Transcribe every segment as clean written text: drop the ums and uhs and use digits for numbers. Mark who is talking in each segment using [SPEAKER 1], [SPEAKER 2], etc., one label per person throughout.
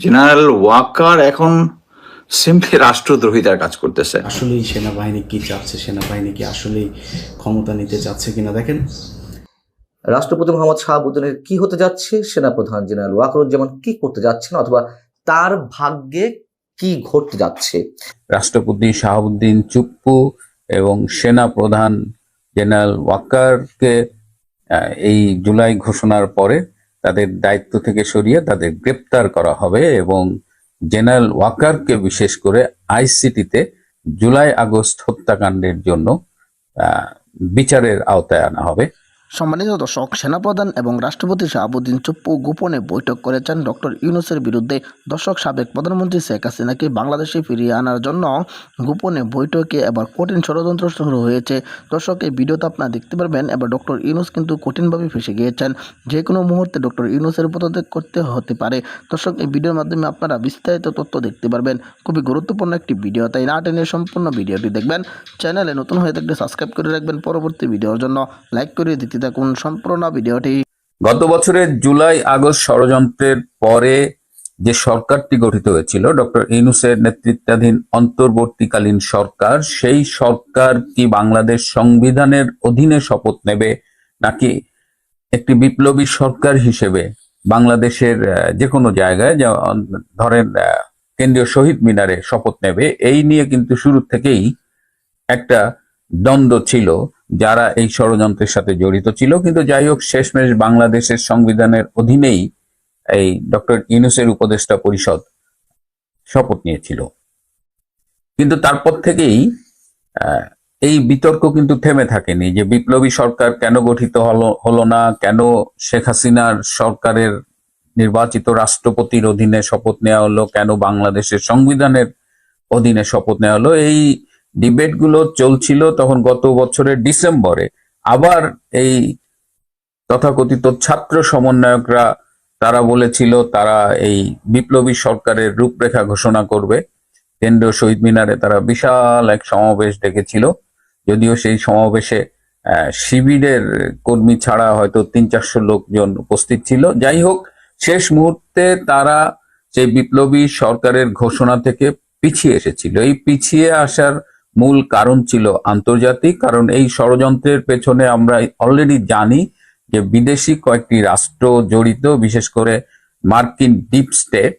[SPEAKER 1] General Waker এখন simply রাষ্ট্রদ্রোহিতার কাজ করতেছে।
[SPEAKER 2] আসলেই সেনাবাহিনী কি চাচ্ছে, সেনাবাহিনী কি আসলেই ক্ষমতা নিতে চাচ্ছে কিনা দেখেন।
[SPEAKER 3] রাষ্ট্রপতি মোহাম্মদ শাহাবুদ্দিনের কি হতে যাচ্ছে, সেনাপ্রধান জেনারেল ওয়াকারুজ্জামান কি করতে যাচ্ছেন, অথবা তার ভাগ্যে কি ঘটতে যাচ্ছে।
[SPEAKER 4] রাষ্ট্রপতি শাহাবুদ্দিন চুপ্পু এবং সেনা প্রধান জেনারেল ওয়াকারকে এই জুলাই ঘোষণার পরে তাদের দায়িত্ব থেকে সরিয়ে তাদের গ্রেপ্তার করা হবে এবং জেনারেল ওয়াকারকে বিশেষ করে আইসিটিতে জুলাই আগস্ট হত্যাকাণ্ডের জন্য বিচারের আওতায় আনা হবে।
[SPEAKER 5] সম্মানিত দর্শক, সেনাপ্রধান এবং রাষ্ট্রপতি শাহাবুদ্দিন চুপ্পু গোপনে বৈঠক করেছেন ডক্টর ইউনূসের বিরুদ্ধে। দর্শক, সাবেক প্রধানমন্ত্রী শেখ হাসিনাকে বাংলাদেশে ফিরিয়ে আনার জন্য গোপনে বৈঠকে এবার কঠিন ষড়যন্ত্র শুরু হয়েছে। দর্শক, এই ভিডিওতে আপনারা দেখতে পারবেন এবার ডক্টর ইউনূস কিন্তু কঠিনভাবে ফেসে গিয়েছেন। যে কোনো মুহূর্তে ডক্টর ইউনূসের পদত্যাগ করতে হতে পারে। দর্শক, এই ভিডিওর মাধ্যমে আপনারা বিস্তারিত তথ্য দেখতে পারবেন। খুবই গুরুত্বপূর্ণ একটি ভিডিও, তাই না টেনে সম্পূর্ণ ভিডিওটি দেখবেন। চ্যানেলে নতুন হয়ে থাকলে সাবস্ক্রাইব করে রাখবেন পরবর্তী ভিডিওর জন্য। লাইক করে দিতে থাকুন সম্পূর্ণ ভিডিওটি।
[SPEAKER 4] গত বছরের জুলাই আগস্ট ষড়যন্ত্রের পরে যে সরকারটি গঠিত হয়েছিল ডক্টর ইউনূসের নেতৃত্বাধীন অন্তর্বর্তীকালীন সরকার, সেই সরকার কি বাংলাদেশ সংবিধানের অধীনে শপথ নেবে নাকি একটি বিপ্লবী সরকার হিসেবে বাংলাদেশের যে কোনো জায়গায়, ধরেন কেন্দ্রীয় শহীদ মিনারে শপথ নেবে, এই নিয়ে কিন্তু শুরু থেকেই একটা দ্বন্দ্ব ছিল যারা এই ষড়যন্ত্রের সাথে জড়িত ছিল। কিন্তু যাই হোক, শেষমেশ বাংলাদেশের সংবিধানের অধীনেই এই ডক্টর ইউনূসের উপদেষ্টা পরিষদ শপথ নিয়েছিল। কিন্তু তারপর থেকেই এই বিতর্ক কিন্তু থেমে থাকেনি যে বিপ্লবী সরকার কেন গঠিত হলো না, কেন শেখ হাসিনার সরকারের নির্বাচিত রাষ্ট্রপতির অধীনে শপথ নেওয়া হলো, কেন বাংলাদেশের সংবিধানের অধীনে শপথ নেওয়া হলো। এই ডিবেট গুলো চলছিল। তখন গত বছরের ডিসেম্বরে আবার এই তথাকথিত ছাত্র সমন্বয়করা তারা বলেছিল তারা এই বিপ্লবী সরকারের রূপরেখা ঘোষণা করবে। কেন্দ্রীয় শহীদ মিনারে তারা বিশাল এক সমাবেশ ডেকেছিল, যদিও সেই সমাবেশে শিবিরের কর্মী ছাড়া হয়তো 300-400 লোকজন উপস্থিত ছিল। যাই হোক, শেষ মুহূর্তে তারা সেই বিপ্লবী সরকারের ঘোষণা থেকে পিছিয়ে এসেছিল। এই পিছিয়ে আসার মূল কারণ ছিল আন্তর্জাতিক কারণ। এই ষড়যন্ত্রের পেছনে আমরা অলরেডি জানি যে বিদেশি কয়েকটি রাষ্ট্র জড়িত, বিশেষ করে মার্কিন ডিপ স্টেট,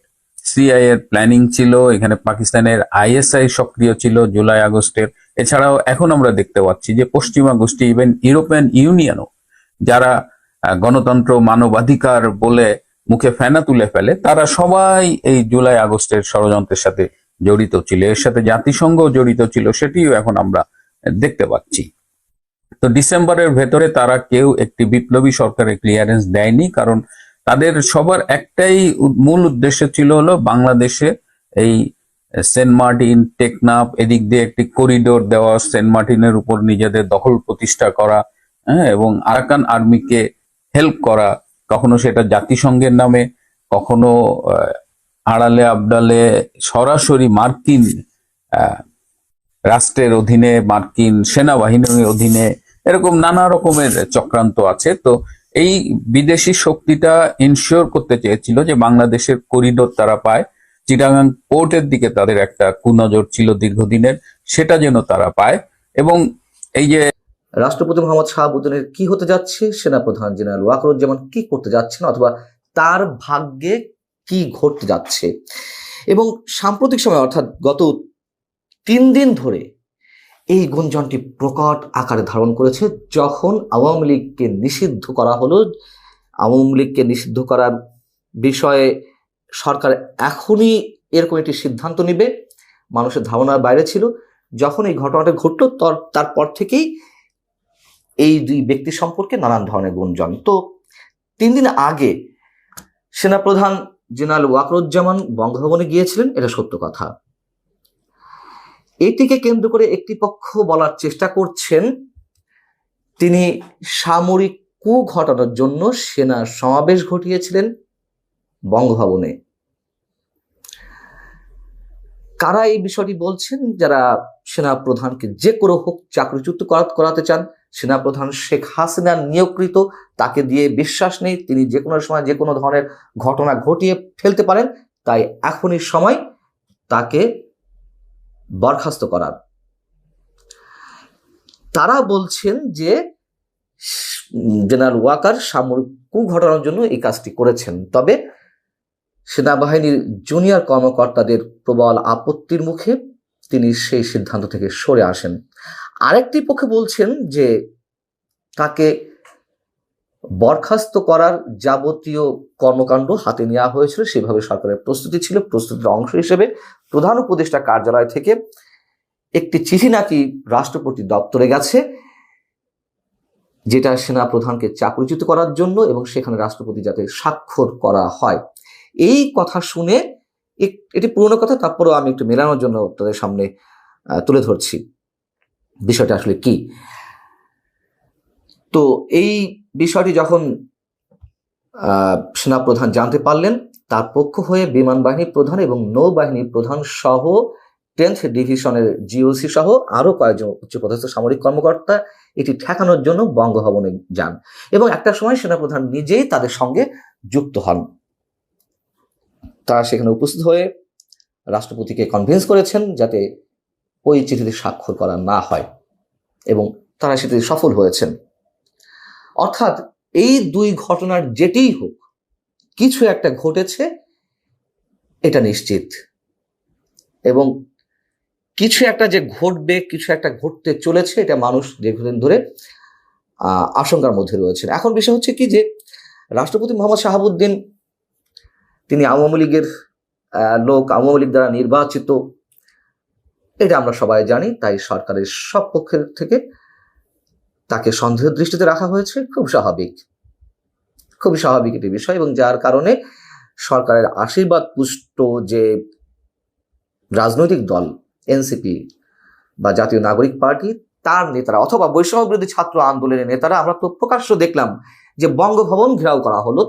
[SPEAKER 4] সিআই এর প্ল্যানিং ছিল, এখানে পাকিস্তানের আইএসআই সক্রিয় ছিল জুলাই আগস্টের। এছাড়াও এখন আমরা দেখতে পাচ্ছি যে পশ্চিমা গোষ্ঠী, ইভেন ইউরোপিয়ান ইউনিয়নও, যারা গণতন্ত্র মানবাধিকার বলে মুখে ফেনা তুলে ফেলে, তারা সবাই এই জুলাই আগস্টের ষড়যন্ত্রের সাথে জড়িত ছিল। এর সাথে জাতিসংঘ জড়িত ছিল, সেটিও এখন আমরা দেখতে পাচ্ছি। তো ডিসেম্বরের ভেতরে তারা কেউ একটি বিপ্লবী সরকারের ক্লিয়ারেন্স দেয়নি, কারণ তাদের সবার একটাই মূল উদ্দেশ্য ছিল হলো বাংলাদেশে এই সেন্ট মার্টিন, টেকনাফ, এদিক দিয়ে একটি করিডোর দেওয়া, সেন্ট মার্টিনের উপর নিজেদের দখল প্রতিষ্ঠা করা, এবং আরাকান আর্মিকে হেল্প করা, কখনো সেটা জাতিসংঘের নামে, কখনো আড়ালে আবডালে সরাসরি মার্কিন রাষ্ট্রের অধীনে, মার্কিন সেনাবাহিনীর অধীনে, এরকম নানা রকমের চক্রান্ত আছে। তো এই বিদেশি শক্তিটা ইনশিওর করতে চেয়েছিল যে বাংলাদেশের করিডোর তারা পায়, চিটাগাং পোর্টের দিকে তাদের একটা কুনজর ছিল দীর্ঘদিনের, সেটা যেন তারা পায়। এবং এই যে
[SPEAKER 3] রাষ্ট্রপতি মোহাম্মদ শাহাবুদ্দিনের কি হতে যাচ্ছে, সেনাপ্রধান জেনারেল ওয়াকারুজ্জামান কি করতে যাচ্ছেন, অথবা তার ভাগ্যে কি ঘটতে যাচ্ছে। এবং সাম্প্রতিক সময় অর্থাৎ গত 3 দিন ধরে এই গুঞ্জনটি প্রকট আকারে ধারণ করেছে। যখন আওয়ামী লীগকে নিষিদ্ধ করা হলো, আওয়ামী লীগকে নিষিদ্ধ করার বিষয়ে সরকার এখনই এরকম একটি সিদ্ধান্ত নেবে, মানুষের ধারণার বাইরে ছিল। যখন এই ঘটনাটা ঘটলো, তারপর থেকেই এই দুই ব্যক্তি সম্পর্কে নানান ধরনের গুঞ্জন। তো 3 দিন আগে সেনাপ্রধান জেনারেল ওয়াকারুজ্জামান বঙ্গভবনে গিয়েছিলেন, এটা সত্য কথা। এটিকে কেন্দ্র করে একটি পক্ষ বলার চেষ্টা করছেন তিনি সামরিক কূ ঘটানোর জন্য সেনা সমাবেশ ঘটিয়েছিলেন বঙ্গভবনে। কারা এই বিষয়টি বলছেন? যারা সেনা প্রধানকে যে করে হোক চাকরিচ্যুত করাতে চান। সেনাপ্রধান শেখ হাসিনার নিয়োগকৃত, তাকে দিয়ে বিশ্বাস নেই তিনি যে কোনো সময় যে কোনো ধরনের ঘটনা ঘটিয়ে ফেলতে পারেন, তাই এখনই সময় তাকে বরখাস্ত করার। তারা বলছেন যে জেনারেল ওয়াকার সামরিক কূ ঘটানোর জন্য এই কাজটি করেছেন, তবে সেনাবাহিনীর জুনিয়র কর্মকর্তাদের প্রবল আপত্তির মুখে তিনি সেই সিদ্ধান্ত থেকে সরে আসেন। আরেকটি পক্ষে বলছেন যে তাকে বরখাস্ত করার যাবতীয় কর্মকাণ্ড হাতে নেওয়া হয়েছিল, সেভাবে সরকারের প্রস্তুতি ছিল। প্রস্তুতির অংশ হিসেবে প্রধান উপদেষ্টা কার্যালয় থেকে একটি চিঠি নাকি রাষ্ট্রপতি দপ্তরে গেছে, যেটা সেনা প্রধানকে চাকরিচ্যুত করার জন্য, এবং সেখানে রাষ্ট্রপতি যাতে স্বাক্ষর করা হয়। এই কথা শুনে, এটি পুরনো কথা, তারপরেও আমি একটু মেলানোর জন্য তাদের সামনে তুলে ধরছি বিষয়টা আসলে কি। তো এই বিষয়টি যখন সেনাপ্রধান জানতে পারলেন, তার পক্ষ হয়ে বিমান বাহিনী প্রধান এবং নৌবাহিনী প্রধান সহ 10th ডিভিশনের জিওসি সহ আরো কয়েকজন উচ্চপদস্থ সামরিক কর্মকর্তা এটি ঠেকানোর জন্য বঙ্গভবনে যান, এবং একটা সময় সেনাপ্রধান নিজেই তাদের সঙ্গে যুক্ত হন। তারা সেখানে উপস্থিত হয়ে রাষ্ট্রপতিকে কনভিন্স করেছেন যাতে ওই চিঠিতে স্বাক্ষর করা না হয়, এবং তারা সেটিতে সফল হয়েছেন। অর্থাৎ এই দুই ঘটনার যেটিই হোক, কিছু একটা ঘটেছে, এটা নিশ্চিত, এবং কিছু একটা যে ঘটবে, কিছু একটা ঘটতে চলেছে, এটা মানুষ দীর্ঘদিন ধরে আশঙ্কার মধ্যে রয়েছেন। এখন বিষয় হচ্ছে কি যে রাষ্ট্রপতি মোহাম্মদ শাহাবুদ্দিন, তিনি আওয়ামী লীগের লোক, আওয়ামী লীগ দ্বারা নির্বাচিত, এটা আমরা সবাই জানি। তাই সরকারের সব পক্ষের থেকে তাকে সন্দেহের দৃষ্টিতে রাখা হয়েছে। খুবই স্বাভাবিক একটি বিষয়, এবং যার কারণে সরকারের আশীর্বাদ পুষ্ট যে রাজনৈতিক দল এনসিপি বা জাতীয় নাগরিক পার্টি, তার নেতারা অথবা বৈষম্য বিরোধী ছাত্র আন্দোলনের নেতারা, আমরা তো প্রকাশ্য দেখলাম যে বঙ্গভবন ঘেরাও করা হলো।